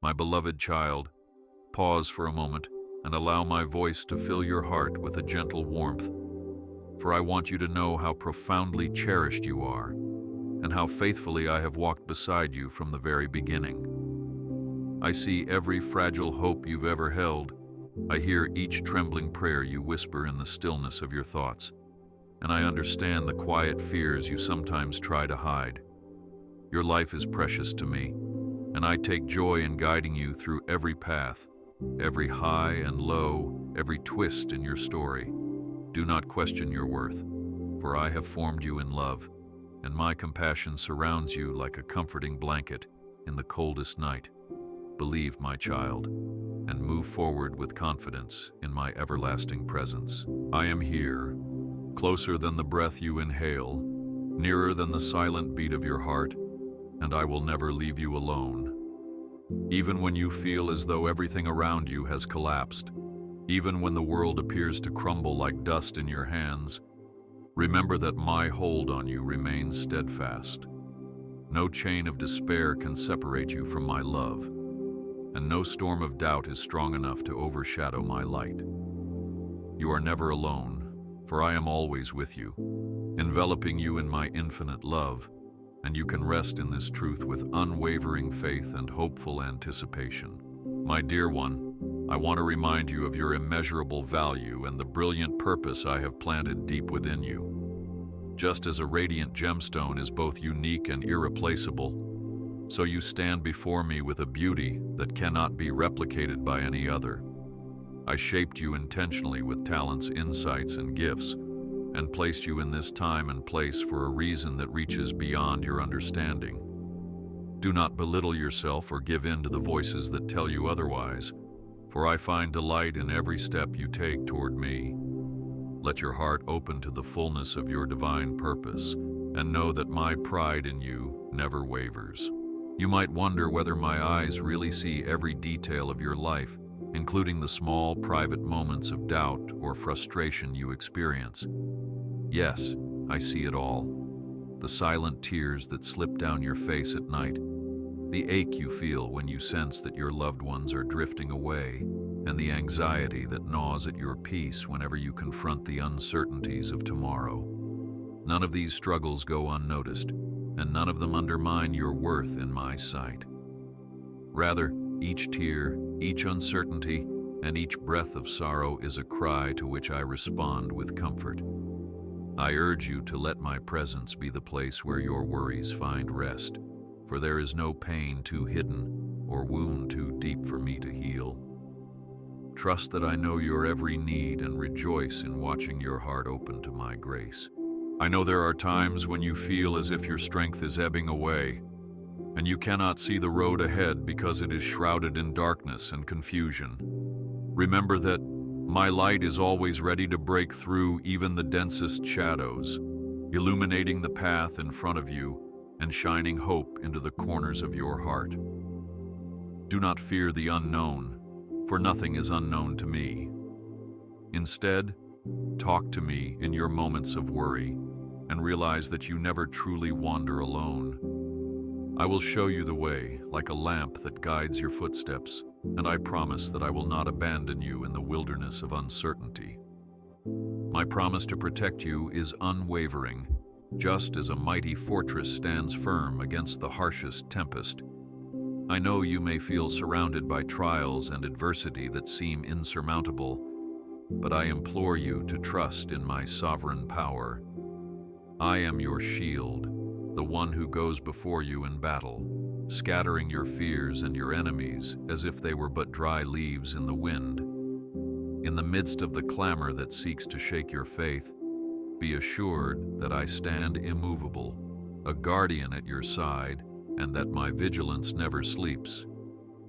My beloved child, pause for a moment and allow my voice to fill your heart with a gentle warmth, for I want you to know how profoundly cherished you are and how faithfully I have walked beside you from the very beginning. I see every fragile hope you've ever held. I hear each trembling prayer you whisper in the stillness of your thoughts, and I understand the quiet fears you sometimes try to hide. Your life is precious to me, and I take joy in guiding you through every path, every high and low, every twist in your story. Do not question your worth, for I have formed you in love, and my compassion surrounds you like a comforting blanket in the coldest night. Believe, my child, and move forward with confidence in my everlasting presence. I am here, closer than the breath you inhale, nearer than the silent beat of your heart, and I will never leave you alone. Even when you feel as though everything around you has collapsed, even when the world appears to crumble like dust in your hands, remember that my hold on you remains steadfast. No chain of despair can separate you from my love, and no storm of doubt is strong enough to overshadow my light. You are never alone, for I am always with you, enveloping you in my infinite love, and you can rest in this truth with unwavering faith and hopeful anticipation. My dear one, I want to remind you of your immeasurable value and the brilliant purpose I have planted deep within you. Just as a radiant gemstone is both unique and irreplaceable, so you stand before me with a beauty that cannot be replicated by any other. I shaped you intentionally with talents, insights, and gifts, and placed you in this time and place for a reason that reaches beyond your understanding. Do not belittle yourself or give in to the voices that tell you otherwise, for I find delight in every step you take toward me. Let your heart open to the fullness of your divine purpose, and know that my pride in you never wavers. You might wonder whether my eyes really see every detail of your life, including the small, private moments of doubt or frustration you experience. Yes, I see it all. The silent tears that slip down your face at night, the ache you feel when you sense that your loved ones are drifting away, and the anxiety that gnaws at your peace whenever you confront the uncertainties of tomorrow. None of these struggles go unnoticed, and none of them undermine your worth in my sight. Rather, each tear, each uncertainty, and each breath of sorrow is a cry to which I respond with comfort. I urge you to let my presence be the place where your worries find rest, for there is no pain too hidden or wound too deep for me to heal. Trust that I know your every need and rejoice in watching your heart open to my grace. I know there are times when you feel as if your strength is ebbing away, and you cannot see the road ahead because it is shrouded in darkness and confusion. Remember that my light is always ready to break through even the densest shadows, illuminating the path in front of you and shining hope into the corners of your heart. Do not fear the unknown, for nothing is unknown to me. Instead, talk to me in your moments of worry and realize that you never truly wander alone. I will show you the way, like a lamp that guides your footsteps, and I promise that I will not abandon you in the wilderness of uncertainty. My promise to protect you is unwavering, just as a mighty fortress stands firm against the harshest tempest. I know you may feel surrounded by trials and adversity that seem insurmountable, but I implore you to trust in my sovereign power. I am your shield, the one who goes before you in battle, scattering your fears and your enemies as if they were but dry leaves in the wind. In the midst of the clamor that seeks to shake your faith, be assured that I stand immovable, a guardian at your side, and that my vigilance never sleeps.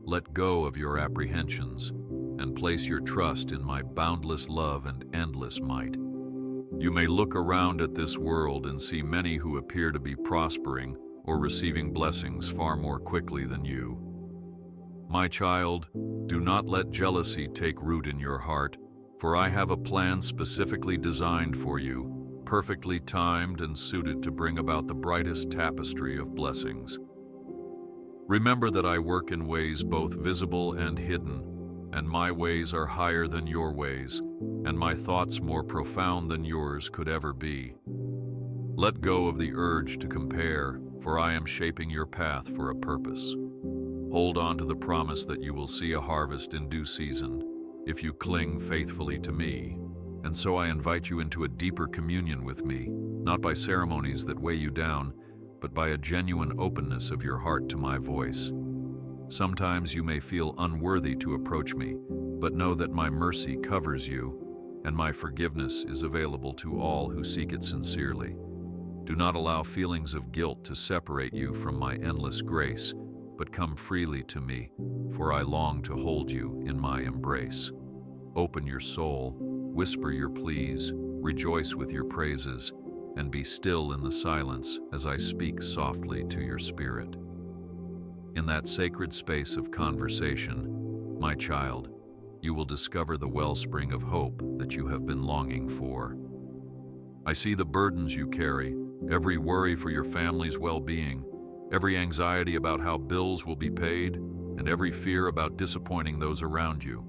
Let go of your apprehensions and place your trust in my boundless love and endless might. You may look around at this world and see many who appear to be prospering or receiving blessings far more quickly than you. My child, do not let jealousy take root in your heart, for I have a plan specifically designed for you, perfectly timed and suited to bring about the brightest tapestry of blessings. Remember that I work in ways both visible and hidden, and my ways are higher than your ways, and my thoughts more profound than yours could ever be. Let go of the urge to compare, for I am shaping your path for a purpose. Hold on to the promise that you will see a harvest in due season, if you cling faithfully to me. And so I invite you into a deeper communion with me, not by ceremonies that weigh you down, but by a genuine openness of your heart to my voice. Sometimes you may feel unworthy to approach me, but know that my mercy covers you, and my forgiveness is available to all who seek it sincerely. Do not allow feelings of guilt to separate you from my endless grace, but come freely to me, for I long to hold you in my embrace. Open your soul, whisper your pleas, rejoice with your praises, and be still in the silence as I speak softly to your spirit. In that sacred space of conversation, my child, you will discover the wellspring of hope that you have been longing for. I see the burdens you carry, every worry for your family's well-being, every anxiety about how bills will be paid, and every fear about disappointing those around you.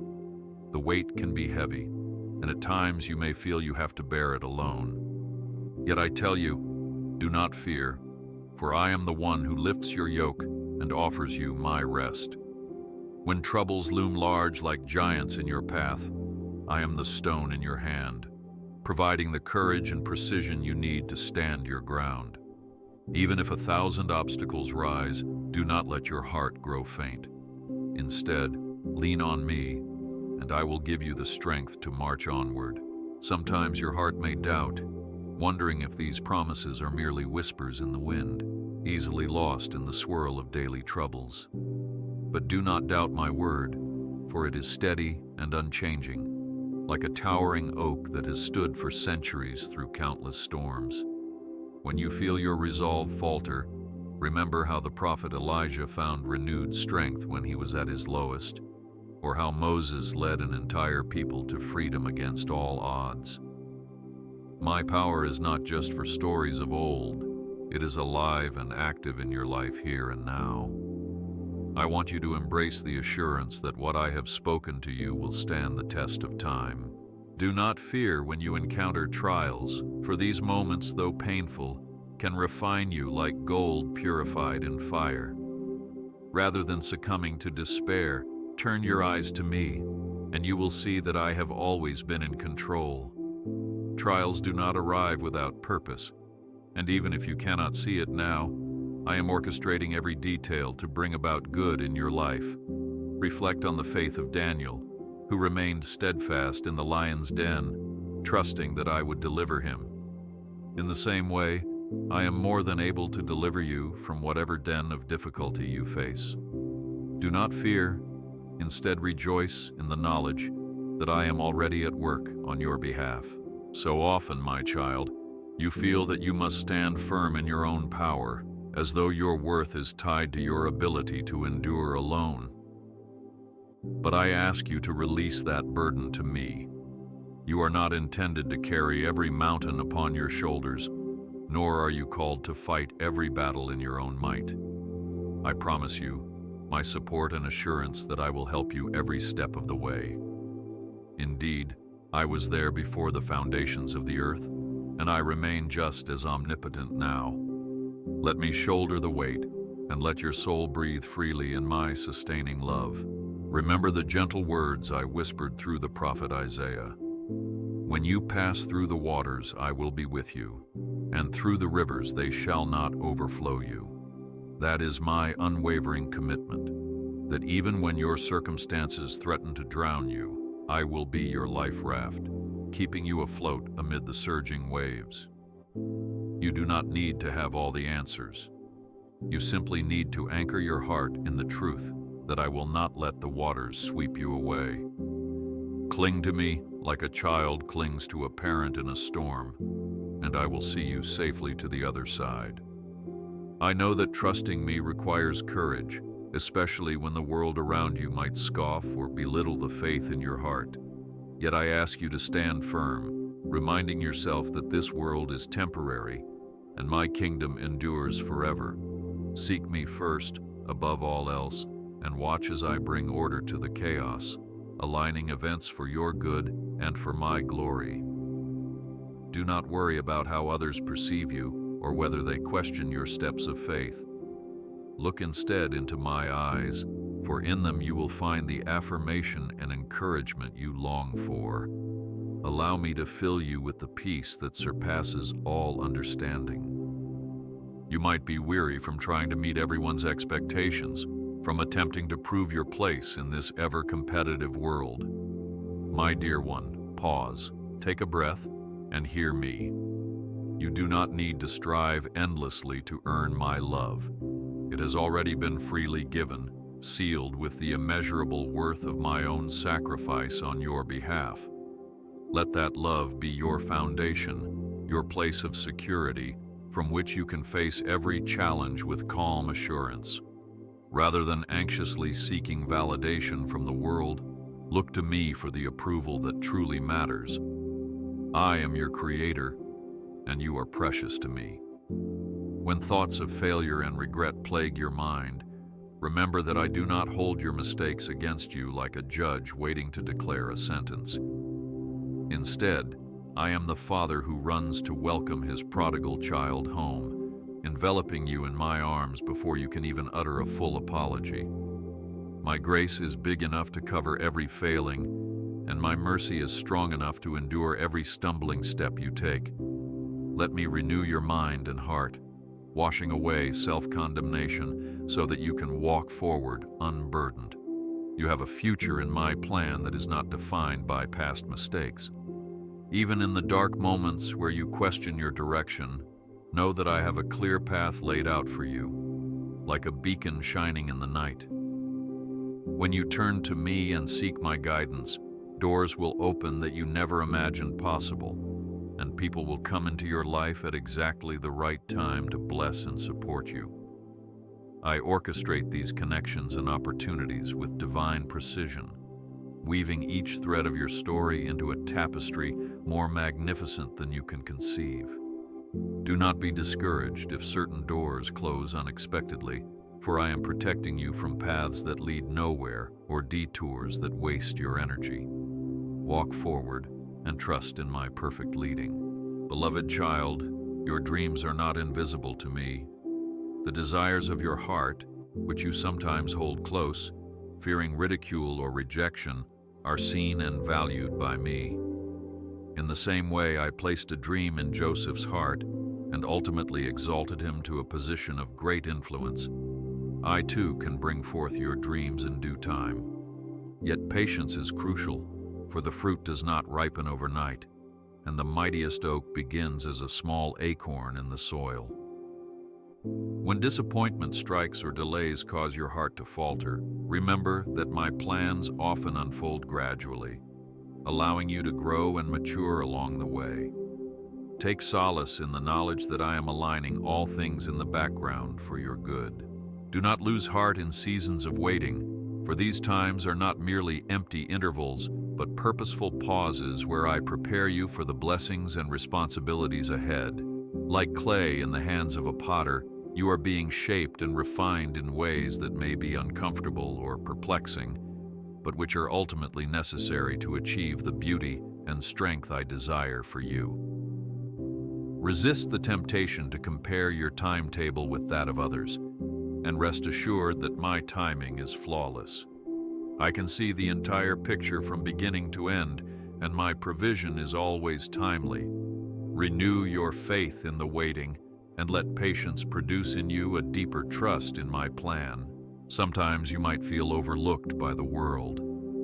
The weight can be heavy, and at times you may feel you have to bear it alone. Yet I tell you, do not fear, for I am the one who lifts your yoke and offers you my rest. When troubles loom large like giants in your path, I am the stone in your hand, providing the courage and precision you need to stand your ground. Even if 1,000 obstacles rise, do not let your heart grow faint. Instead, lean on me, and I will give you the strength to march onward. Sometimes your heart may doubt, wondering if these promises are merely whispers in the wind, easily lost in the swirl of daily troubles. But do not doubt my word, for it is steady and unchanging, like a towering oak that has stood for centuries through countless storms. When you feel your resolve falter, remember how the prophet Elijah found renewed strength when he was at his lowest, or how Moses led an entire people to freedom against all odds. My power is not just for stories of old, it is alive and active in your life here and now. I want you to embrace the assurance that what I have spoken to you will stand the test of time. Do not fear when you encounter trials, for these moments, though painful, can refine you like gold purified in fire. Rather than succumbing to despair, turn your eyes to me, and you will see that I have always been in control. Trials do not arrive without purpose, and even if you cannot see it now, I am orchestrating every detail to bring about good in your life. Reflect on the faith of Daniel, who remained steadfast in the lion's den, trusting that I would deliver him. In the same way, I am more than able to deliver you from whatever den of difficulty you face. Do not fear, instead rejoice in the knowledge that I am already at work on your behalf. So often, my child, you feel that you must stand firm in your own power, as though your worth is tied to your ability to endure alone. But I ask you to release that burden to me. You are not intended to carry every mountain upon your shoulders, nor are you called to fight every battle in your own might. I promise you my support and assurance that I will help you every step of the way. Indeed, I was there before the foundations of the earth, and I remain just as omnipotent now. Let me shoulder the weight, and let your soul breathe freely in my sustaining love. Remember the gentle words I whispered through the prophet Isaiah. When you pass through the waters, I will be with you, and through the rivers they shall not overflow you. That is my unwavering commitment, that even when your circumstances threaten to drown you, I will be your life raft, keeping you afloat amid the surging waves. You do not need to have all the answers. You simply need to anchor your heart in the truth that I will not let the waters sweep you away. Cling to me like a child clings to a parent in a storm, and I will see you safely to the other side. I know that trusting me requires courage, especially when the world around you might scoff or belittle the faith in your heart. Yet I ask you to stand firm, reminding yourself that this world is temporary and my kingdom endures forever. Seek me first, above all else, and watch as I bring order to the chaos, aligning events for your good and for my glory. Do not worry about how others perceive you or whether they question your steps of faith. Look instead into my eyes, for in them you will find the affirmation and encouragement you long for. Allow me to fill you with the peace that surpasses all understanding. You might be weary from trying to meet everyone's expectations, from attempting to prove your place in this ever-competitive world. My dear one, pause, take a breath, and hear me. You do not need to strive endlessly to earn my love. It has already been freely given, sealed with the immeasurable worth of my own sacrifice on your behalf. Let that love be your foundation, your place of security, from which you can face every challenge with calm assurance. Rather than anxiously seeking validation from the world, look to me for the approval that truly matters. I am your creator, and you are precious to me. When thoughts of failure and regret plague your mind, remember that I do not hold your mistakes against you like a judge waiting to declare a sentence. Instead, I am the father who runs to welcome his prodigal child home, enveloping you in my arms before you can even utter a full apology. My grace is big enough to cover every failing, and my mercy is strong enough to endure every stumbling step you take. Let me renew your mind and heart, washing away self-condemnation so that you can walk forward unburdened. You have a future in my plan that is not defined by past mistakes. Even in the dark moments where you question your direction, know that I have a clear path laid out for you, like a beacon shining in the night. When you turn to me and seek my guidance, doors will open that you never imagined possible, and people will come into your life at exactly the right time to bless and support you. I orchestrate these connections and opportunities with divine precision, weaving each thread of your story into a tapestry more magnificent than you can conceive. Do not be discouraged if certain doors close unexpectedly, for I am protecting you from paths that lead nowhere or detours that waste your energy. Walk forward and trust in my perfect leading. Beloved child, your dreams are not invisible to me. The desires of your heart, which you sometimes hold close, fearing ridicule or rejection, are seen and valued by me. In the same way I placed a dream in Joseph's heart and ultimately exalted him to a position of great influence, I too can bring forth your dreams in due time. Yet patience is crucial, for the fruit does not ripen overnight, and the mightiest oak begins as a small acorn in the soil. When disappointment strikes or delays cause your heart to falter, remember that my plans often unfold gradually, allowing you to grow and mature along the way. Take solace in the knowledge that I am aligning all things in the background for your good. Do not lose heart in seasons of waiting, for these times are not merely empty intervals, but purposeful pauses where I prepare you for the blessings and responsibilities ahead. Like clay in the hands of a potter, you are being shaped and refined in ways that may be uncomfortable or perplexing, but which are ultimately necessary to achieve the beauty and strength I desire for you. Resist the temptation to compare your timetable with that of others, and rest assured that my timing is flawless. I can see the entire picture from beginning to end, and my provision is always timely. Renew your faith in the waiting, and let patience produce in you a deeper trust in my plan. Sometimes you might feel overlooked by the world,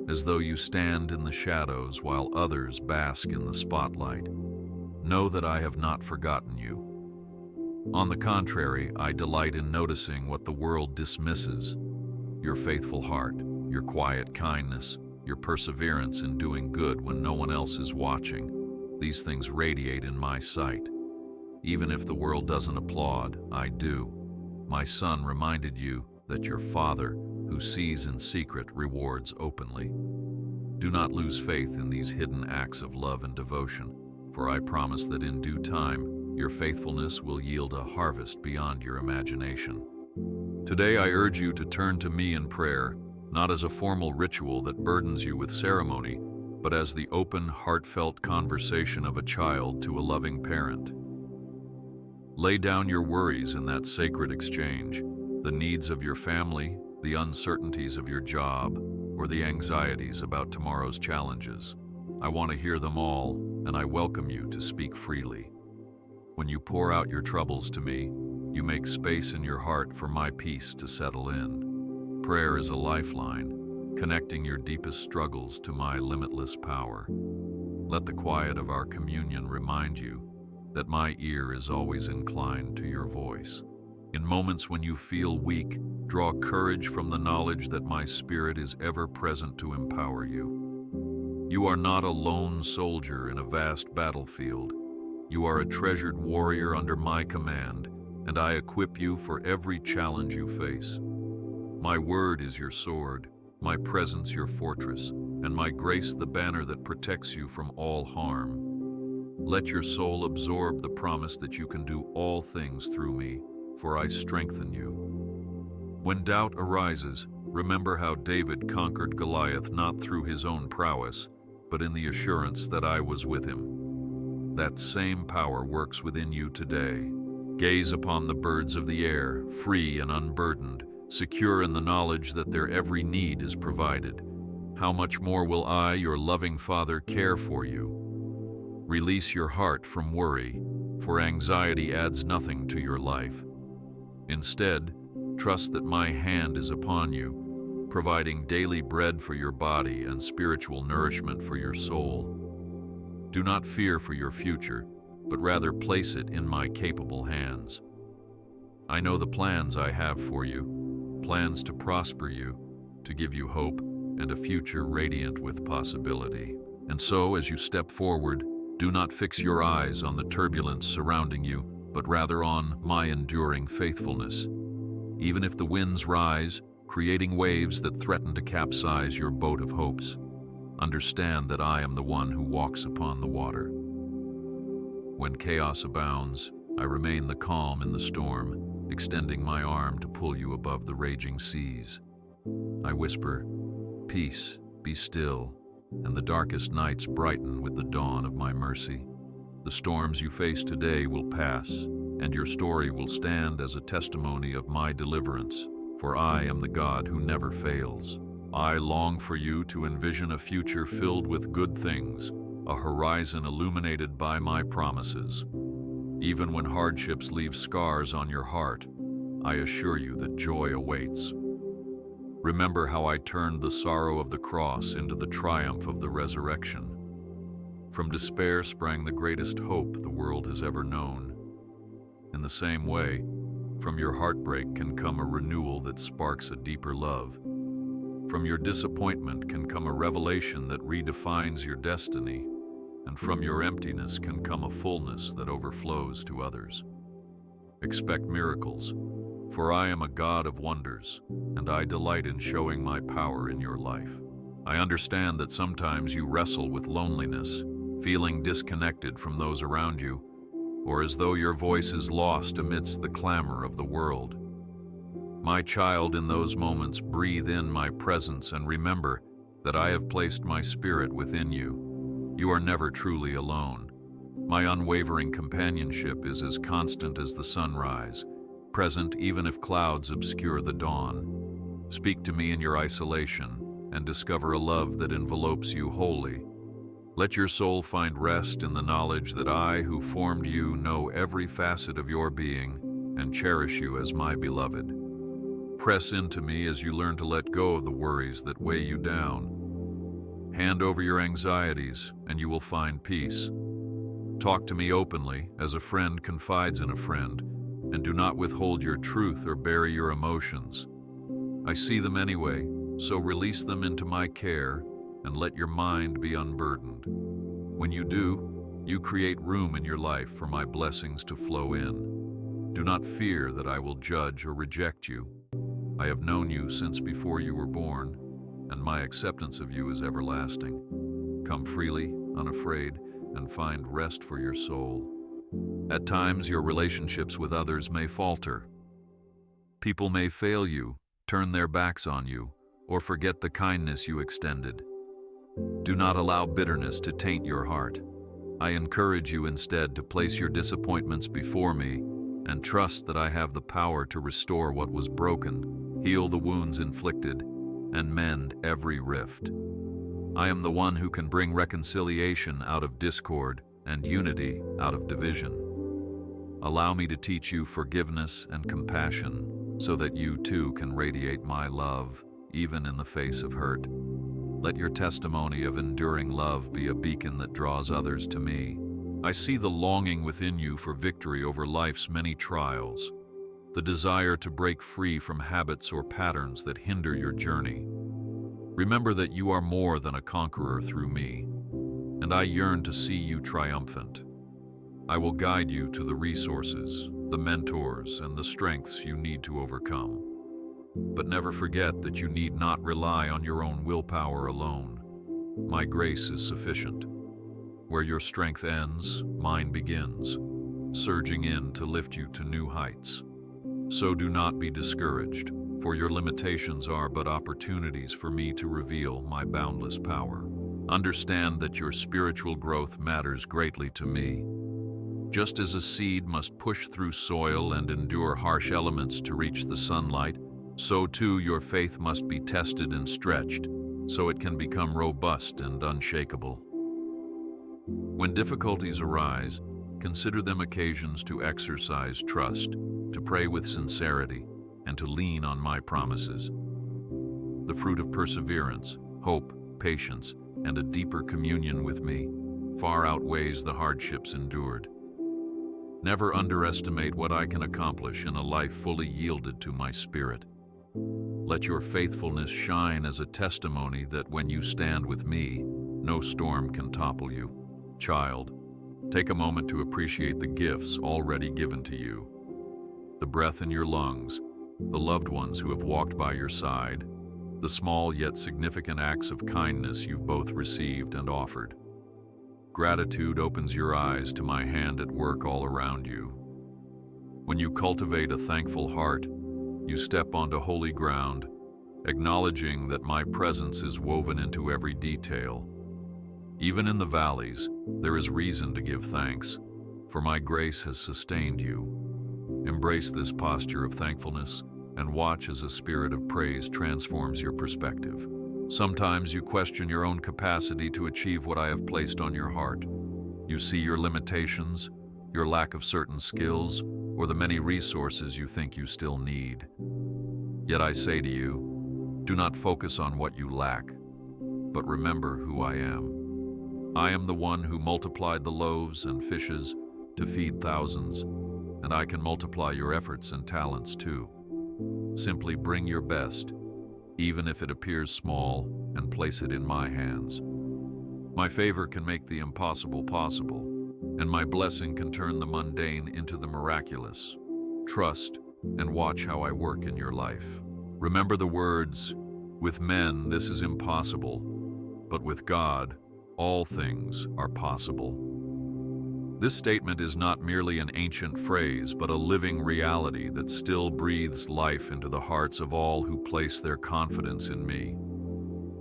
as though you stand in the shadows while others bask in the spotlight. Know that I have not forgotten you. On the contrary, I delight in noticing what the world dismisses: your faithful heart, your quiet kindness, your perseverance in doing good when no one else is watching. These things radiate in my sight. Even if the world doesn't applaud, I do. My son reminded you that your Father, who sees in secret, rewards openly. Do not lose faith in these hidden acts of love and devotion, for I promise that in due time, your faithfulness will yield a harvest beyond your imagination. Today I urge you to turn to me in prayer, not as a formal ritual that burdens you with ceremony, but as the open, heartfelt conversation of a child to a loving parent. Lay down your worries in that sacred exchange, the needs of your family, the uncertainties of your job, or the anxieties about tomorrow's challenges. I want to hear them all, and I welcome you to speak freely. When you pour out your troubles to me, you make space in your heart for my peace to settle in. Prayer is a lifeline, connecting your deepest struggles to my limitless power. Let the quiet of our communion remind you that my ear is always inclined to your voice. In moments when you feel weak, draw courage from the knowledge that my spirit is ever present to empower you. You are not a lone soldier in a vast battlefield. You are a treasured warrior under my command, and I equip you for every challenge you face. My word is your sword, my presence your fortress, and my grace the banner that protects you from all harm. Let your soul absorb the promise that you can do all things through me, for I strengthen you. When doubt arises, remember how David conquered Goliath not through his own prowess, but in the assurance that I was with him. That same power works within you today. Gaze upon the birds of the air, free and unburdened, secure in the knowledge that their every need is provided. How much more will I, your loving Father, care for you? Release your heart from worry, for anxiety adds nothing to your life. Instead, trust that my hand is upon you, providing daily bread for your body and spiritual nourishment for your soul. Do not fear for your future, but rather place it in my capable hands. I know the plans I have for you, plans to prosper you, to give you hope and a future radiant with possibility. And so, as you step forward, do not fix your eyes on the turbulence surrounding you, but rather on my enduring faithfulness. Even if the winds rise, creating waves that threaten to capsize your boat of hopes, understand that I am the one who walks upon the water. When chaos abounds, I remain the calm in the storm, extending my arm to pull you above the raging seas. I whisper, "Peace, be still," and the darkest nights brighten with the dawn of my mercy. The storms you face today will pass, and your story will stand as a testimony of my deliverance, for I am the God who never fails. I long for you to envision a future filled with good things, a horizon illuminated by my promises. Even when hardships leave scars on your heart, I assure you that joy awaits. Remember how I turned the sorrow of the cross into the triumph of the resurrection. From despair sprang the greatest hope the world has ever known. In the same way, from your heartbreak can come a renewal that sparks a deeper love. From your disappointment can come a revelation that redefines your destiny, and from your emptiness can come a fullness that overflows to others. Expect miracles, for I am a God of wonders, and I delight in showing my power in your life. I understand that sometimes you wrestle with loneliness, feeling disconnected from those around you, or as though your voice is lost amidst the clamor of the world. My child, in those moments, breathe in my presence and remember that I have placed my spirit within you. You are never truly alone. My unwavering companionship is as constant as the sunrise, present even if clouds obscure the dawn. Speak to me in your isolation and discover a love that envelopes you wholly. Let your soul find rest in the knowledge that I, who formed you, know every facet of your being and cherish you as my beloved. Press into me as you learn to let go of the worries that weigh you down. Hand over your anxieties and you will find peace. Talk to me openly as a friend confides in a friend, and do not withhold your truth or bury your emotions. I see them anyway, so release them into my care and let your mind be unburdened. When you do, you create room in your life for my blessings to flow in. Do not fear that I will judge or reject you. I have known you since before you were born, and my acceptance of you is everlasting. Come freely, unafraid, and find rest for your soul. At times, your relationships with others may falter. People may fail you, turn their backs on you, or forget the kindness you extended. Do not allow bitterness to taint your heart. I encourage you instead to place your disappointments before me and trust that I have the power to restore what was broken, heal the wounds inflicted, and mend every rift. I am the one who can bring reconciliation out of discord and unity out of division. Allow me to teach you forgiveness and compassion so that you too can radiate my love, even in the face of hurt. Let your testimony of enduring love be a beacon that draws others to me. I see the longing within you for victory over life's many trials, the desire to break free from habits or patterns that hinder your journey. Remember that you are more than a conqueror through me, and I yearn to see you triumphant. I will guide you to the resources, the mentors, and the strengths you need to overcome. But never forget that you need not rely on your own willpower alone. My grace is sufficient. Where your strength ends, mine begins, surging in to lift you to new heights. So do not be discouraged, for your limitations are but opportunities for me to reveal my boundless power. Understand that your spiritual growth matters greatly to me. Just as a seed must push through soil and endure harsh elements to reach the sunlight, so too your faith must be tested and stretched, so it can become robust and unshakable. When difficulties arise, consider them occasions to exercise trust, to pray with sincerity, and to lean on my promises. The fruit of perseverance, hope, patience, and a deeper communion with me far outweighs the hardships endured. Never underestimate what I can accomplish in a life fully yielded to my spirit. Let your faithfulness shine as a testimony that when you stand with me, no storm can topple you. Child, take a moment to appreciate the gifts already given to you. The breath in your lungs, the loved ones who have walked by your side, the small yet significant acts of kindness you've both received and offered. Gratitude opens your eyes to my hand at work all around you. When you cultivate a thankful heart, you step onto holy ground, acknowledging that my presence is woven into every detail. Even in the valleys, there is reason to give thanks, for my grace has sustained you. Embrace this posture of thankfulness and watch as a spirit of praise transforms your perspective. Sometimes you question your own capacity to achieve what I have placed on your heart. You see your limitations, your lack of certain skills, or the many resources you think you still need. Yet I say to you, do not focus on what you lack, but remember who I am. I am the one who multiplied the loaves and fishes to feed thousands, and I can multiply your efforts and talents too. Simply bring your best, even if it appears small, and place it in my hands. My favor can make the impossible possible, and my blessing can turn the mundane into the miraculous. Trust and watch how I work in your life. Remember the words, "With men this is impossible, but with God all things are possible." This statement is not merely an ancient phrase, but a living reality that still breathes life into the hearts of all who place their confidence in me.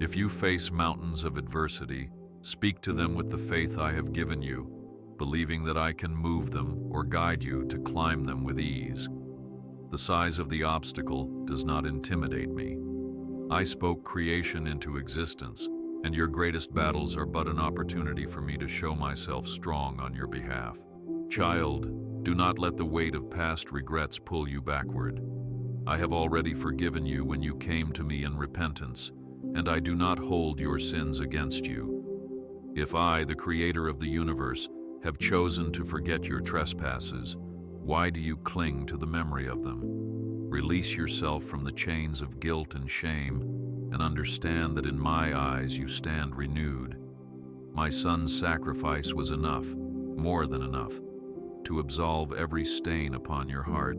If you face mountains of adversity, speak to them with the faith I have given you, believing that I can move them or guide you to climb them with ease. The size of the obstacle does not intimidate me. I spoke creation into existence, and your greatest battles are but an opportunity for me to show myself strong on your behalf. Child, do not let the weight of past regrets pull you backward. I have already forgiven you when you came to me in repentance, and I do not hold your sins against you. If I, the creator of the universe, have chosen to forget your trespasses, why do you cling to the memory of them? Release yourself from the chains of guilt and shame, and understand that in my eyes you stand renewed. My son's sacrifice was enough, more than enough, to absolve every stain upon your heart.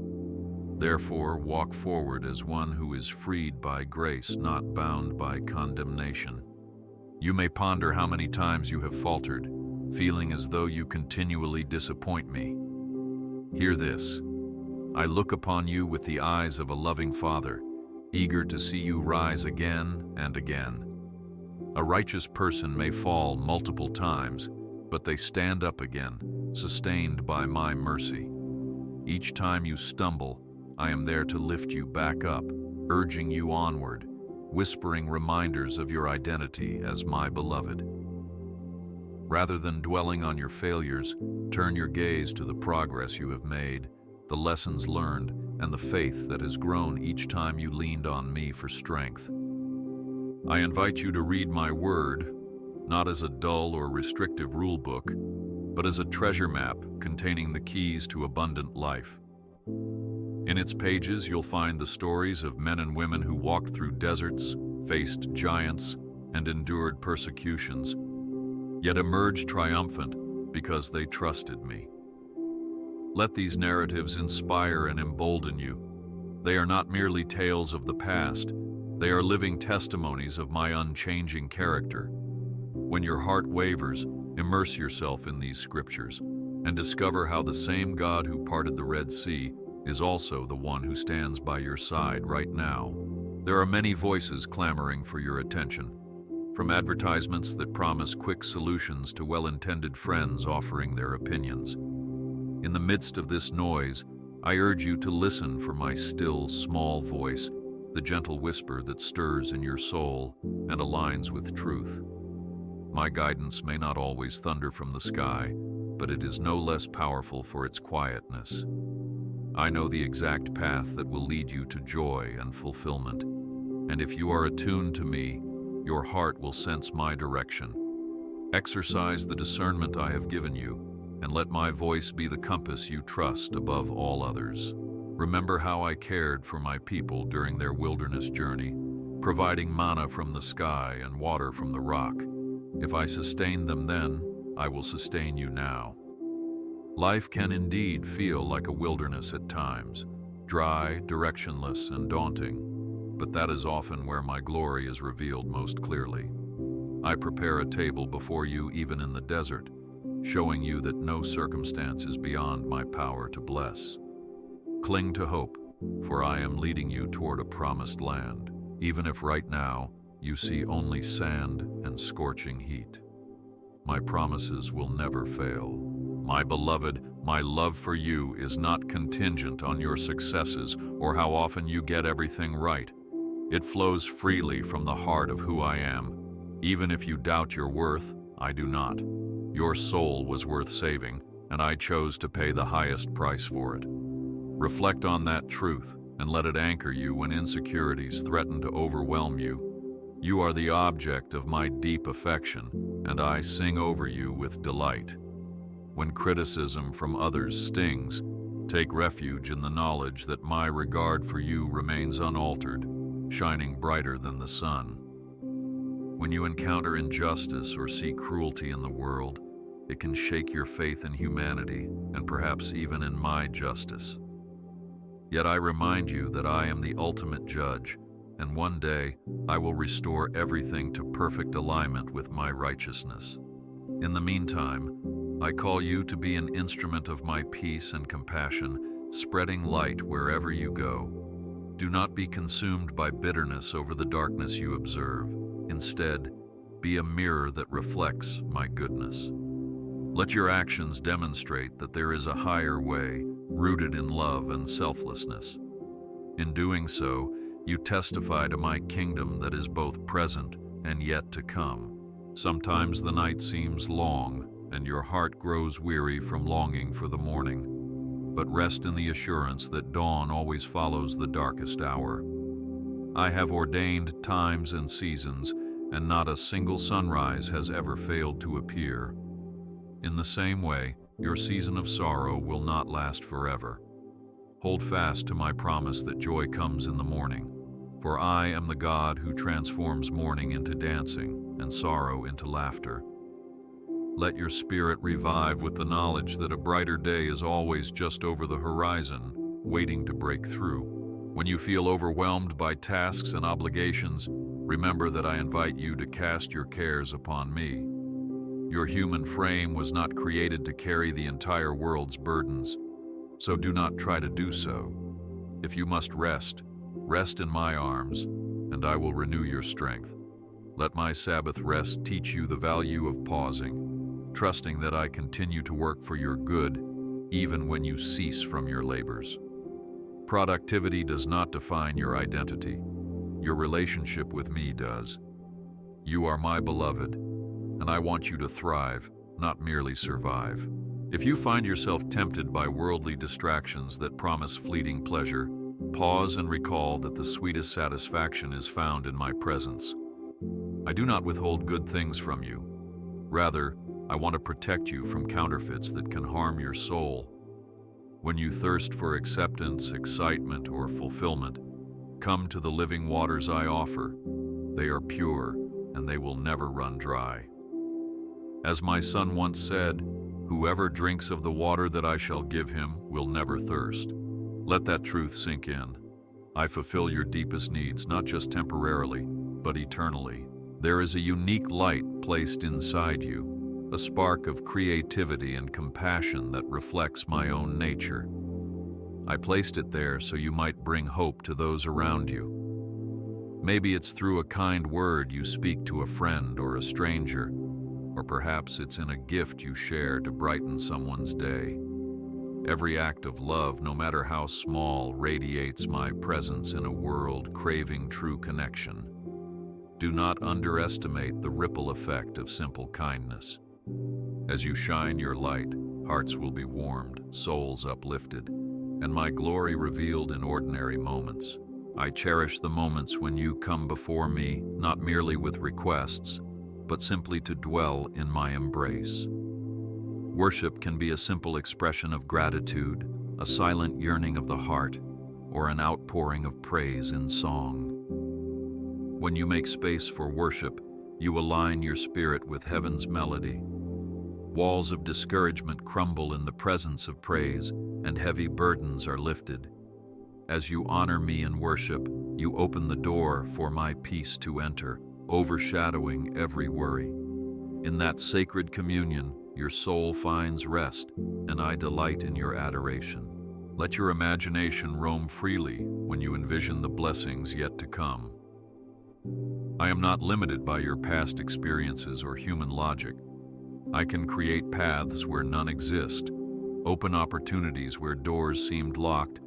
Therefore, walk forward as one who is freed by grace, not bound by condemnation. You may ponder how many times you have faltered, feeling as though you continually disappoint me. Hear this. I look upon you with the eyes of a loving Father, eager to see you rise again and again. A righteous person may fall multiple times, but they stand up again, sustained by my mercy. Each time you stumble, I am there to lift you back up, urging you onward, whispering reminders of your identity as my beloved. Rather than dwelling on your failures, turn your gaze to the progress you have made, the lessons learned, and the faith that has grown each time you leaned on me for strength. I invite you to read my word, not as a dull or restrictive rule book, but as a treasure map containing the keys to abundant life. In its pages, you'll find the stories of men and women who walked through deserts, faced giants, and endured persecutions, yet emerged triumphant because they trusted me. Let these narratives inspire and embolden you. They are not merely tales of the past, they are living testimonies of my unchanging character. When your heart wavers, immerse yourself in these scriptures and discover how the same God who parted the Red Sea is also the one who stands by your side right now. There are many voices clamoring for your attention, from advertisements that promise quick solutions to well-intended friends offering their opinions. In the midst of this noise, I urge you to listen for my still, small voice, the gentle whisper that stirs in your soul and aligns with truth. My guidance may not always thunder from the sky, but it is no less powerful for its quietness. I know the exact path that will lead you to joy and fulfillment, and if you are attuned to me, your heart will sense my direction. Exercise the discernment I have given you, and let my voice be the compass you trust above all others. Remember how I cared for my people during their wilderness journey, providing manna from the sky and water from the rock. If I sustained them then, I will sustain you now. Life can indeed feel like a wilderness at times, dry, directionless, and daunting, but that is often where my glory is revealed most clearly. I prepare a table before you even in the desert, showing you that no circumstance is beyond my power to bless. Cling to hope, for I am leading you toward a promised land, even if right now you see only sand and scorching heat. My promises will never fail. My beloved, my love for you is not contingent on your successes or how often you get everything right. It flows freely from the heart of who I am. Even if you doubt your worth, I do not. Your soul was worth saving, and I chose to pay the highest price for it. Reflect on that truth and let it anchor you when insecurities threaten to overwhelm you. You are the object of my deep affection, and I sing over you with delight. When criticism from others stings, take refuge in the knowledge that my regard for you remains unaltered, shining brighter than the sun. When you encounter injustice or see cruelty in the world, it can shake your faith in humanity and perhaps even in my justice. Yet I remind you that I am the ultimate judge, and one day I will restore everything to perfect alignment with my righteousness. In the meantime, I call you to be an instrument of my peace and compassion, spreading light wherever you go. Do not be consumed by bitterness over the darkness you observe. Instead, be a mirror that reflects my goodness. Let your actions demonstrate that there is a higher way, rooted in love and selflessness. In doing so, you testify to my kingdom that is both present and yet to come. Sometimes the night seems long, and your heart grows weary from longing for the morning. But rest in the assurance that dawn always follows the darkest hour. I have ordained times and seasons, and not a single sunrise has ever failed to appear. In the same way, your season of sorrow will not last forever. Hold fast to my promise that joy comes in the morning, for I am the God who transforms mourning into dancing and sorrow into laughter. Let your spirit revive with the knowledge that a brighter day is always just over the horizon, waiting to break through. When you feel overwhelmed by tasks and obligations, remember that I invite you to cast your cares upon me. Your human frame was not created to carry the entire world's burdens. So do not try to do so. If you must rest, rest in my arms, and I will renew your strength. Let my Sabbath rest teach you the value of pausing, trusting that I continue to work for your good, even when you cease from your labors. Productivity does not define your identity. Your relationship with me does. You are my beloved, and I want you to thrive, not merely survive. If you find yourself tempted by worldly distractions that promise fleeting pleasure, pause and recall that the sweetest satisfaction is found in my presence. I do not withhold good things from you. Rather, I want to protect you from counterfeits that can harm your soul. When you thirst for acceptance, excitement, or fulfillment, come to the living waters I offer. They are pure, and they will never run dry. As my son once said, "Whoever drinks of the water that I shall give him will never thirst." Let that truth sink in. I fulfill your deepest needs, not just temporarily, but eternally. There is a unique light placed inside you, a spark of creativity and compassion that reflects my own nature. I placed it there so you might bring hope to those around you. Maybe it's through a kind word you speak to a friend or a stranger, or perhaps it's in a gift you share to brighten someone's day. Every act of love, no matter how small, radiates my presence in a world craving true connection. Do not underestimate the ripple effect of simple kindness. As you shine your light, hearts will be warmed, souls uplifted, and my glory revealed in ordinary moments. I cherish the moments when you come before me, not merely with requests, but simply to dwell in my embrace. Worship can be a simple expression of gratitude, a silent yearning of the heart, or an outpouring of praise in song. When you make space for worship, you align your spirit with heaven's melody. Walls of discouragement crumble in the presence of praise, and heavy burdens are lifted. As you honor me in worship, you open the door for my peace to enter, overshadowing every worry. In that sacred communion, your soul finds rest, and I delight in your adoration. Let your imagination roam freely when you envision the blessings yet to come. I am not limited by your past experiences or human logic. I can create paths where none exist, open opportunities where doors seemed locked,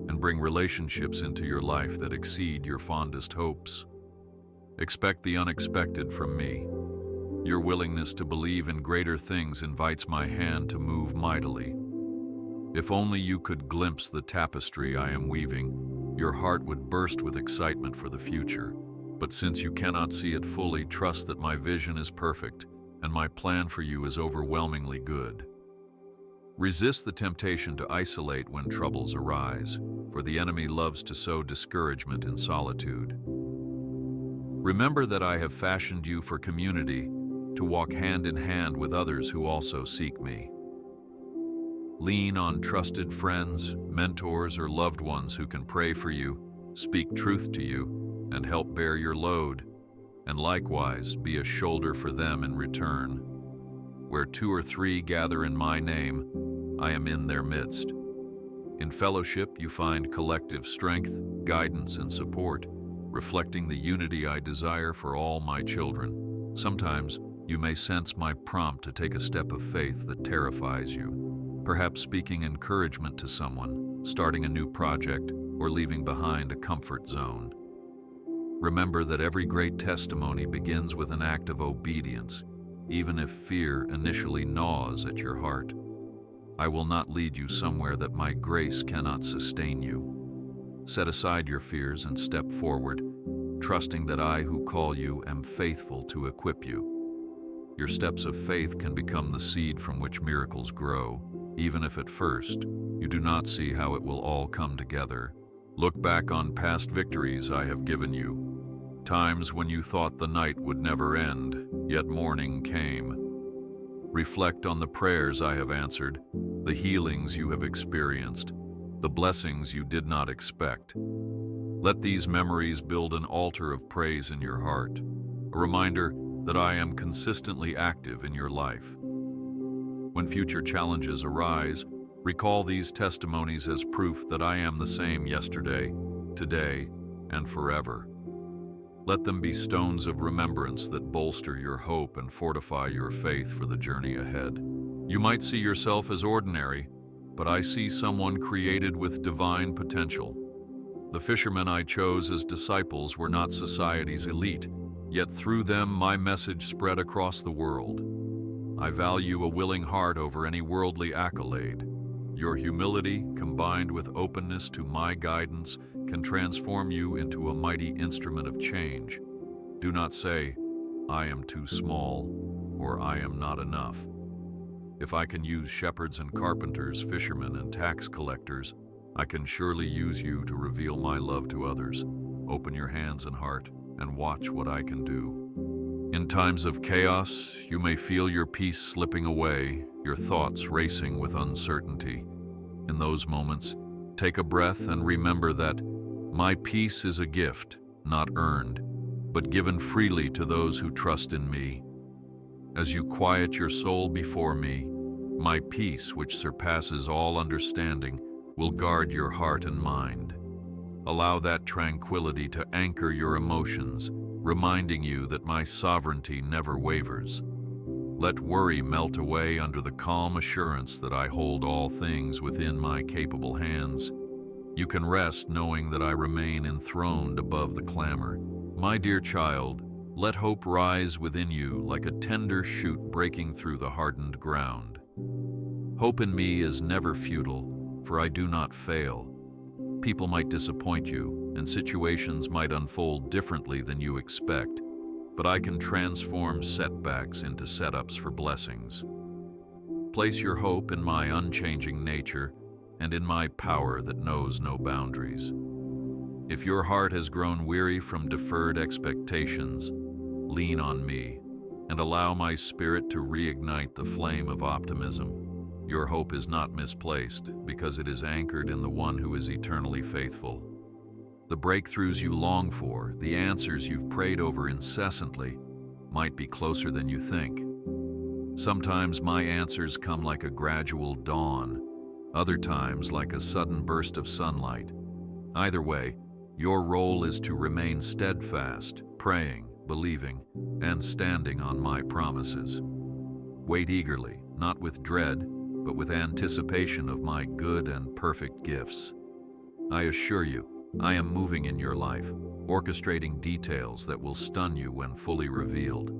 and bring relationships into your life that exceed your fondest hopes. Expect the unexpected from me. Your willingness to believe in greater things invites my hand to move mightily. If only you could glimpse the tapestry I am weaving, your heart would burst with excitement for the future. But since you cannot see it fully, trust that my vision is perfect, and my plan for you is overwhelmingly good. Resist the temptation to isolate when troubles arise, for the enemy loves to sow discouragement in solitude. Remember that I have fashioned you for community, to walk hand in hand with others who also seek me. Lean on trusted friends, mentors, or loved ones who can pray for you, speak truth to you, and help bear your load, and likewise be a shoulder for them in return. Where 2 or 3 gather in my name, I am in their midst. In fellowship, you find collective strength, guidance, and support, reflecting the unity I desire for all my children. Sometimes, you may sense my prompt to take a step of faith that terrifies you, perhaps speaking encouragement to someone, starting a new project, or leaving behind a comfort zone. Remember that every great testimony begins with an act of obedience, even if fear initially gnaws at your heart. I will not lead you somewhere that my grace cannot sustain you. Set aside your fears and step forward, trusting that I who call you am faithful to equip you. Your steps of faith can become the seed from which miracles grow, even if at first you do not see how it will all come together. Look back on past victories I have given you, times when you thought the night would never end, yet morning came. Reflect on the prayers I have answered, the healings you have experienced, the blessings you did not expect. Let these memories build an altar of praise in your heart, a reminder that I am consistently active in your life. When future challenges arise, Recall these testimonies as proof that I am the same yesterday, today, and forever. Let them be stones of remembrance that bolster your hope and fortify your faith for the journey ahead. You might see yourself as ordinary, but I see someone created with divine potential. The fishermen I chose as disciples were not society's elite, yet through them my message spread across the world. I value a willing heart over any worldly accolade. Your humility, combined with openness to my guidance, can transform you into a mighty instrument of change. Do not say, "I am too small," or "I am not enough." If I can use shepherds and carpenters, fishermen and tax collectors, I can surely use you to reveal my love to others. Open your hands and heart and watch what I can do. In times of chaos, you may feel your peace slipping away, your thoughts racing with uncertainty. In those moments, take a breath and remember that my peace is a gift, not earned, but given freely to those who trust in me. As you quiet your soul before me, my peace, which surpasses all understanding, will guard your heart and mind. Allow that tranquility to anchor your emotions, reminding you that my sovereignty never wavers. Let worry melt away under the calm assurance that I hold all things within my capable hands. You can rest knowing that I remain enthroned above the clamor. My dear child, let hope rise within you like a tender shoot breaking through the hardened ground. Hope in me is never futile, for I do not fail. People might disappoint you, and situations might unfold differently than you expect, but I can transform setbacks into setups for blessings. Place your hope in my unchanging nature and in my power that knows no boundaries. If your heart has grown weary from deferred expectations, lean on me and allow my spirit to reignite the flame of optimism. Your hope is not misplaced because it is anchored in the one who is eternally faithful. The breakthroughs you long for, the answers you've prayed over incessantly, might be closer than you think. Sometimes my answers come like a gradual dawn, other times like a sudden burst of sunlight. Either way, your role is to remain steadfast, praying, believing, and standing on my promises. Wait eagerly, not with dread, but with anticipation of my good and perfect gifts. I assure you, I am moving in your life, orchestrating details that will stun you when fully revealed.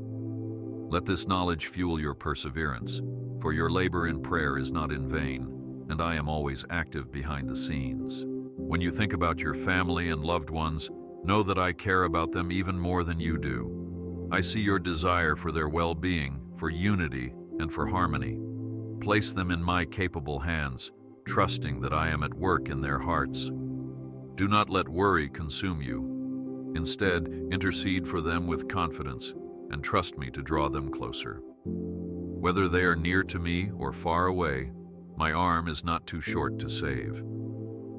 Let this knowledge fuel your perseverance, for your labor in prayer is not in vain, and I am always active behind the scenes. When you think about your family and loved ones, know that I care about them even more than you do. I see your desire for their well-being, for unity, and for harmony. Place them in my capable hands, trusting that I am at work in their hearts. Do not let worry consume you. Instead, intercede for them with confidence and trust me to draw them closer. Whether they are near to me or far away, my arm is not too short to save.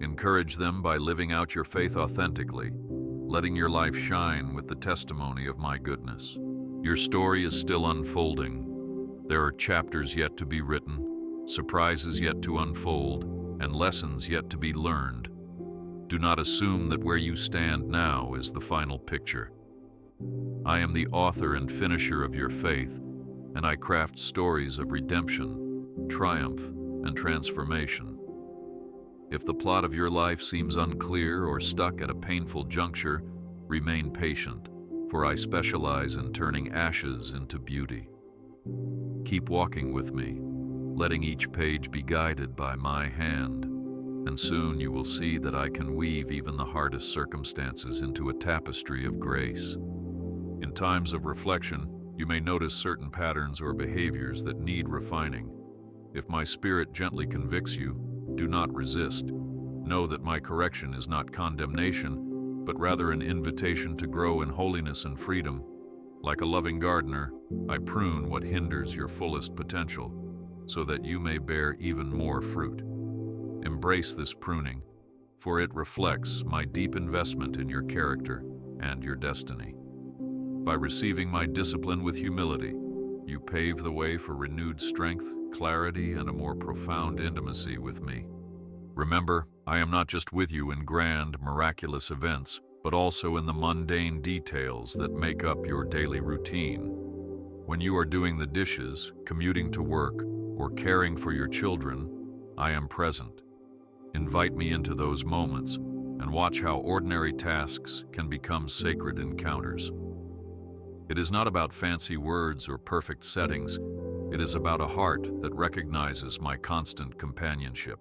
Encourage them by living out your faith authentically, letting your life shine with the testimony of my goodness. Your story is still unfolding. There are chapters yet to be written, surprises yet to unfold, and lessons yet to be learned. Do not assume that where you stand now is the final picture. I am the author and finisher of your faith, and I craft stories of redemption, triumph, and transformation. If the plot of your life seems unclear or stuck at a painful juncture, remain patient, for I specialize in turning ashes into beauty. Keep walking with me, letting each page be guided by my hand, and soon you will see that I can weave even the hardest circumstances into a tapestry of grace. In times of reflection, you may notice certain patterns or behaviors that need refining. If my spirit gently convicts you, do not resist. Know that my correction is not condemnation, but rather an invitation to grow in holiness and freedom. Like a loving gardener, I prune what hinders your fullest potential, so that you may bear even more fruit. Embrace this pruning, for it reflects my deep investment in your character and your destiny. By receiving my discipline with humility, You pave the way for renewed strength, clarity, and a more profound intimacy with me. Remember, I am not just with you in grand, miraculous events, but also in the mundane details that make up your daily routine. When you are doing the dishes, commuting to work, or caring for your children, I am present. Invite me into those moments and watch how ordinary tasks can become sacred encounters. It is not about fancy words or perfect settings. It is about a heart that recognizes my constant companionship.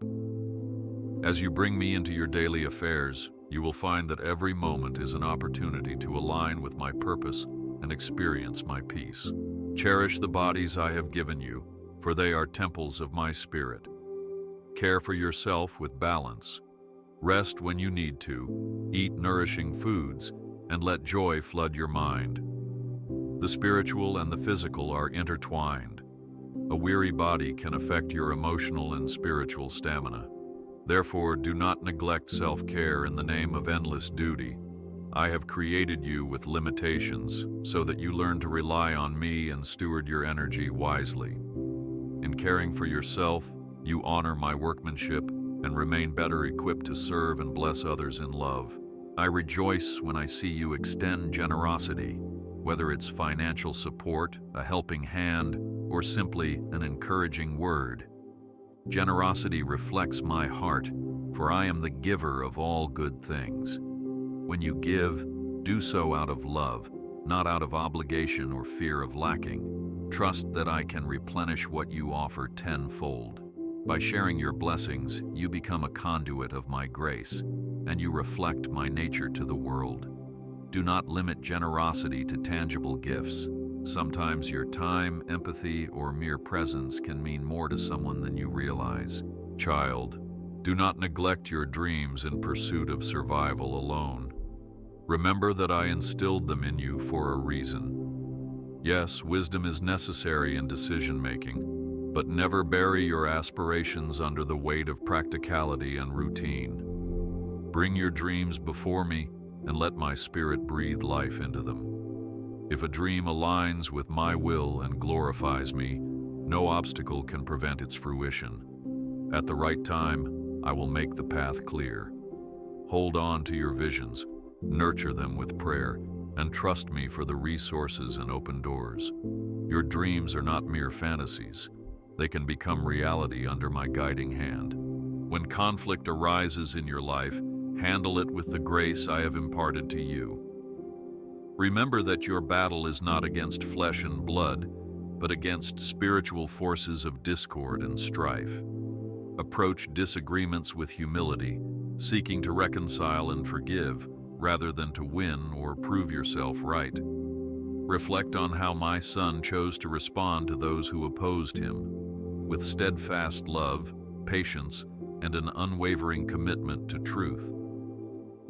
As you bring me into your daily affairs, you will find that every moment is an opportunity to align with my purpose and experience my peace. Cherish the bodies I have given you, for they are temples of my spirit. Care for yourself with balance. Rest when you need to, eat nourishing foods, and let joy flood your mind. The spiritual and the physical are intertwined. A weary body can affect your emotional and spiritual stamina. Therefore, do not neglect self-care in the name of endless duty. I have created you with limitations so that you learn to rely on me and steward your energy wisely. In caring for yourself, you honor my workmanship and remain better equipped to serve and bless others in love. I rejoice when I see you extend generosity, whether it's financial support, a helping hand, or simply an encouraging word. Generosity reflects my heart, for I am the giver of all good things. When you give, do so out of love, not out of obligation or fear of lacking. Trust that I can replenish what you offer tenfold. By sharing your blessings, you become a conduit of my grace, and you reflect my nature to the world. Do not limit generosity to tangible gifts. Sometimes your time, empathy, or mere presence can mean more to someone than you realize. Child, do not neglect your dreams in pursuit of survival alone. Remember that I instilled them in you for a reason. Yes, wisdom is necessary in decision-making, but never bury your aspirations under the weight of practicality and routine. Bring your dreams before me and let my spirit breathe life into them. If a dream aligns with my will and glorifies me, no obstacle can prevent its fruition. At the right time, I will make the path clear. Hold on to your visions, nurture them with prayer, and trust me for the resources and open doors. Your dreams are not mere fantasies. They can become reality under my guiding hand. When conflict arises in your life, handle it with the grace I have imparted to you. Remember that your battle is not against flesh and blood, but against spiritual forces of discord and strife. Approach disagreements with humility, seeking to reconcile and forgive, rather than to win or prove yourself right. Reflect on how my son chose to respond to those who opposed him, with steadfast love, patience, and an unwavering commitment to truth.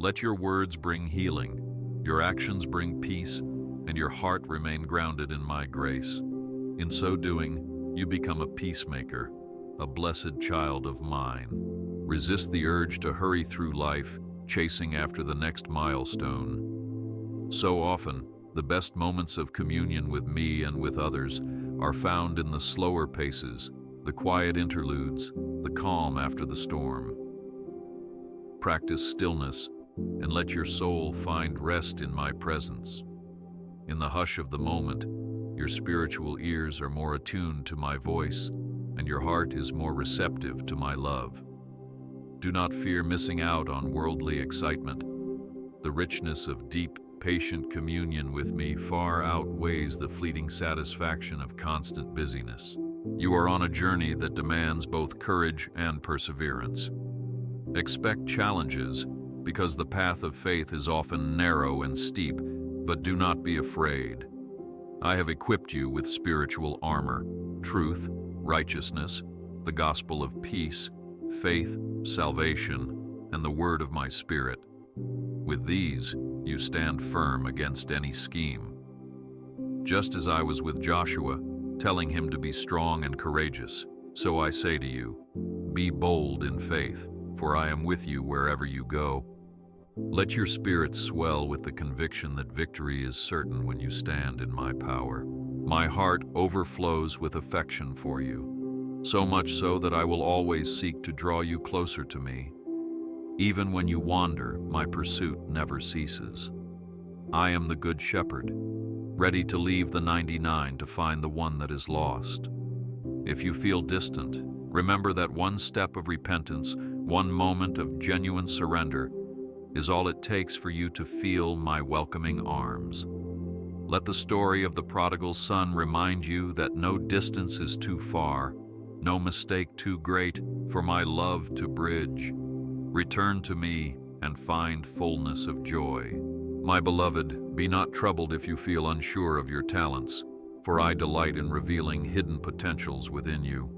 Let your words bring healing, your actions bring peace, and your heart remain grounded in my grace. In so doing, you become a peacemaker, a blessed child of mine. Resist the urge to hurry through life, chasing after the next milestone. So often, the best moments of communion with me and with others are found in the slower paces, the quiet interludes, the calm after the storm. Practice stillness, and let your soul find rest in my presence. In the hush of the moment, your spiritual ears are more attuned to my voice, and your heart is more receptive to my love. Do not fear missing out on worldly excitement. The richness of deep, patient communion with me far outweighs the fleeting satisfaction of constant busyness. You are on a journey that demands both courage and perseverance. Expect challenges, because the path of faith is often narrow and steep, but do not be afraid. I have equipped you with spiritual armor, truth, righteousness, the gospel of peace, faith, salvation, and the word of my spirit. With these, you stand firm against any scheme. Just as I was with Joshua, telling him to be strong and courageous, so I say to you, be bold in faith, for I am with you wherever you go. Let your spirit swell with the conviction that victory is certain when you stand in my power. My heart overflows with affection for you, so much so that I will always seek to draw you closer to me. Even when you wander, my pursuit never ceases. I am the Good Shepherd, ready to leave the 99 to find the one that is lost. If you feel distant, remember that one step of repentance, one moment of genuine surrender, is all it takes for you to feel my welcoming arms. Let the story of the prodigal son remind you that no distance is too far, no mistake too great for my love to bridge. Return to me and find fullness of joy. My beloved, be not troubled if you feel unsure of your talents, for I delight in revealing hidden potentials within you.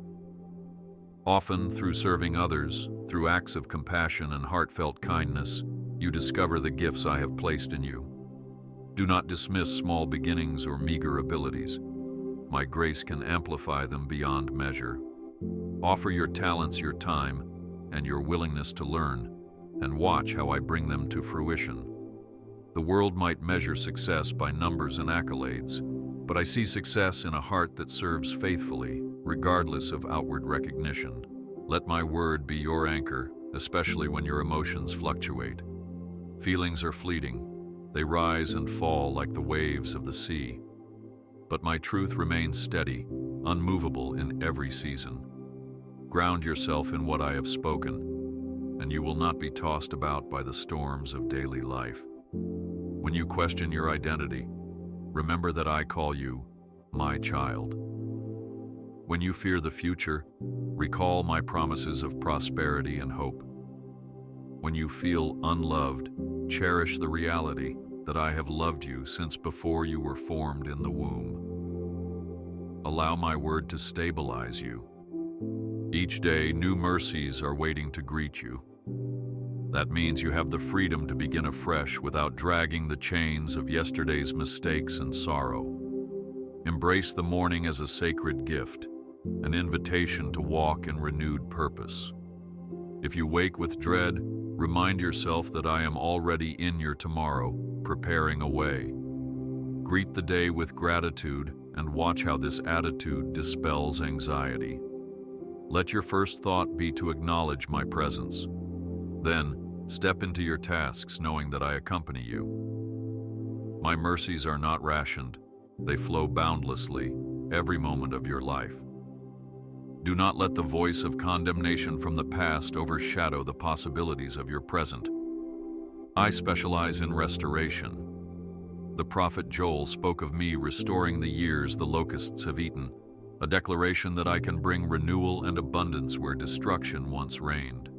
Often, through serving others, through acts of compassion and heartfelt kindness, you discover the gifts I have placed in you. Do not dismiss small beginnings or meager abilities. My grace can amplify them beyond measure. Offer your talents your time and your willingness to learn, and watch how I bring them to fruition. The world might measure success by numbers and accolades, but I see success in a heart that serves faithfully, regardless of outward recognition. Let my word be your anchor, especially when your emotions fluctuate. Feelings are fleeting. They rise and fall like the waves of the sea. But my truth remains steady, unmovable in every season. Ground yourself in what I have spoken, and you will not be tossed about by the storms of daily life. When you question your identity, remember that I call you my child. When you fear the future, recall my promises of prosperity and hope. When you feel unloved, cherish the reality that I have loved you since before you were formed in the womb. Allow my word to stabilize you. Each day, new mercies are waiting to greet you. That means you have the freedom to begin afresh without dragging the chains of yesterday's mistakes and sorrow. Embrace the morning as a sacred gift, an invitation to walk in renewed purpose. If you wake with dread, remind yourself that I am already in your tomorrow, preparing a way. Greet the day with gratitude and watch how this attitude dispels anxiety. Let your first thought be to acknowledge my presence. Then, step into your tasks knowing that I accompany you. My mercies are not rationed. They flow boundlessly every moment of your life. Do not let the voice of condemnation from the past overshadow the possibilities of your present. I specialize in restoration. The prophet Joel spoke of me restoring the years the locusts have eaten, a declaration that I can bring renewal and abundance where destruction once reigned.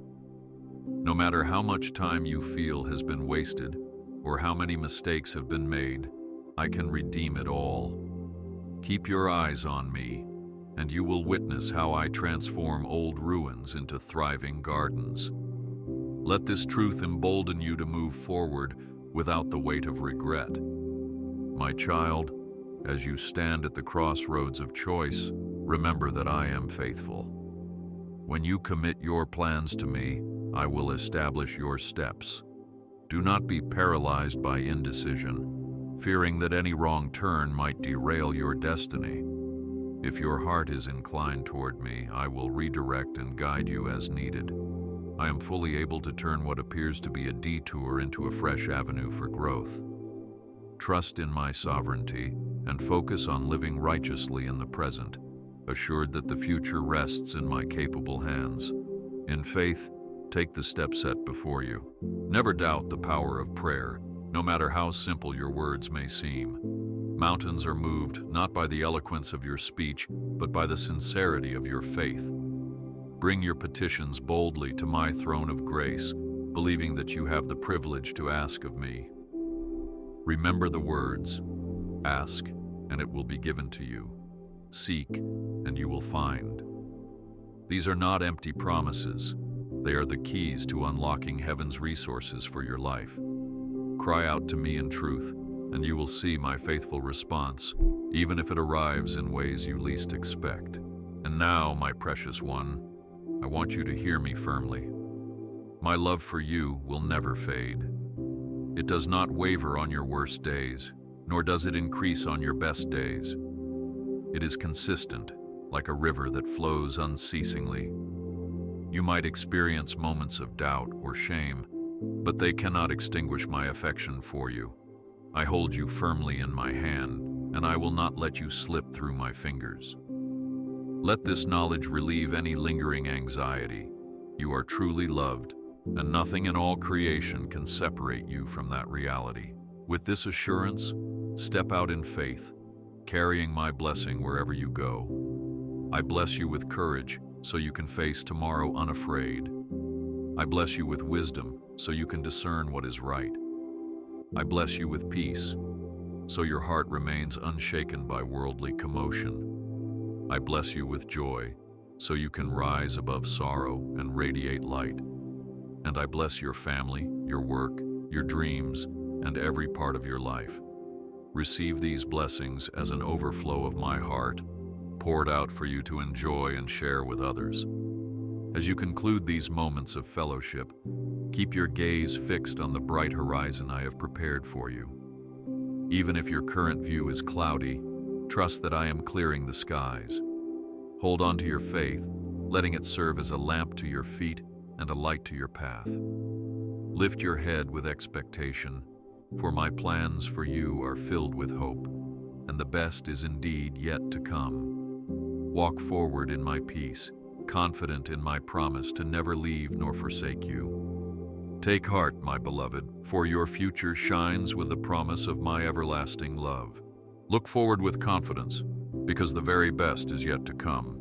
No matter how much time you feel has been wasted or how many mistakes have been made, I can redeem it all. Keep your eyes on me, and you will witness how I transform old ruins into thriving gardens. Let this truth embolden you to move forward without the weight of regret. My child, as you stand at the crossroads of choice, remember that I am faithful. When you commit your plans to me, I will establish your steps. Do not be paralyzed by indecision, fearing that any wrong turn might derail your destiny. If your heart is inclined toward me, I will redirect and guide you as needed. I am fully able to turn what appears to be a detour into a fresh avenue for growth. Trust in my sovereignty and focus on living righteously in the present, assured that the future rests in my capable hands. In faith, take the step set before you. Never doubt the power of prayer, no matter how simple your words may seem. Mountains are moved not by the eloquence of your speech, but by the sincerity of your faith. Bring your petitions boldly to my throne of grace, believing that you have the privilege to ask of me. Remember the words, ask, and it will be given to you. Seek, and you will find. These are not empty promises. They are the keys to unlocking heaven's resources for your life. Cry out to me in truth, and you will see my faithful response, even if it arrives in ways you least expect. And now, my precious one, I want you to hear me firmly. My love for you will never fade. It does not waver on your worst days, nor does it increase on your best days. It is consistent, like a river that flows unceasingly. You might experience moments of doubt or shame, but they cannot extinguish my affection for you. I hold you firmly in my hand, and I will not let you slip through my fingers. Let this knowledge relieve any lingering anxiety. You are truly loved, and nothing in all creation can separate you from that reality. With this assurance, step out in faith, carrying my blessing wherever you go. I bless you with courage, so you can face tomorrow unafraid. I bless you with wisdom, so you can discern what is right. I bless you with peace, so your heart remains unshaken by worldly commotion. I bless you with joy, so you can rise above sorrow and radiate light. And I bless your family, your work, your dreams, and every part of your life. Receive these blessings as an overflow of my heart, poured out for you to enjoy and share with others. As you conclude these moments of fellowship, keep your gaze fixed on the bright horizon I have prepared for you. Even if your current view is cloudy, trust that I am clearing the skies. Hold on to your faith, letting it serve as a lamp to your feet and a light to your path. Lift your head with expectation, for my plans for you are filled with hope, and the best is indeed yet to come. Walk forward in my peace, confident in my promise to never leave nor forsake you. Take heart, my beloved, for your future shines with the promise of my everlasting love. Look forward with confidence, because the very best is yet to come.